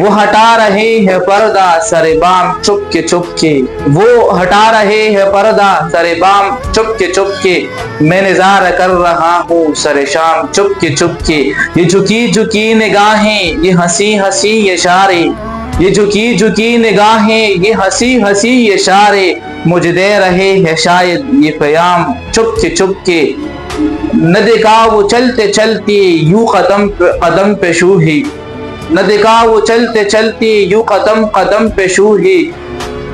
वो हटा रहे हैं पर्दा सरे बाम चुपके चुपके, वो हटा रहे हैं पर्दा सरे बाम चुपके चुपके, मैं निज़ारा कर रहा हूँ सरे शाम चुपके चुपके। ये झुकी झुकी निगाहें, ये हंसी हंसी इशारे, ये झुकी झुकी निगाहें, ये हंसी हंसी इशारे, मुझे दे रहे हैं शायद ये प्याम चुपके चुपके। न देखा वो चलते चलते यूं कदम पे शूही, न देखा वो चलते चलते यूं कदम कदम पे शूही,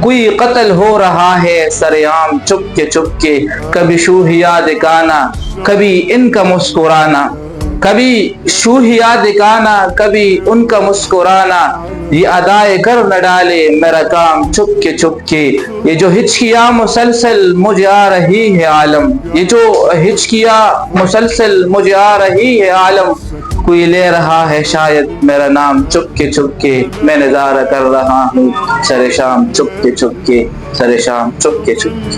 कोई कत्ल हो रहा है सरेआम चुपके चुपके। कभी शूहिया दिखाना कभी इनका मुस्कुराना, कभी शूहिया दिखाना कभी उनका मुस्कुराना, ये अदाए कर न डाले मेरा काम चुपके चुपके। ये जो हिचकिया मुसलसल मुझे आ रही है आलम, ये जो हिचकिया मुसलसल मुझे आ रही है आलम, कोई ले रहा है शायद मेरा नाम चुपके चुपके, मैं नज़ारा कर रहा हूँ सरे शाम चुपके चुपके, सरे शाम चुपके चुपके।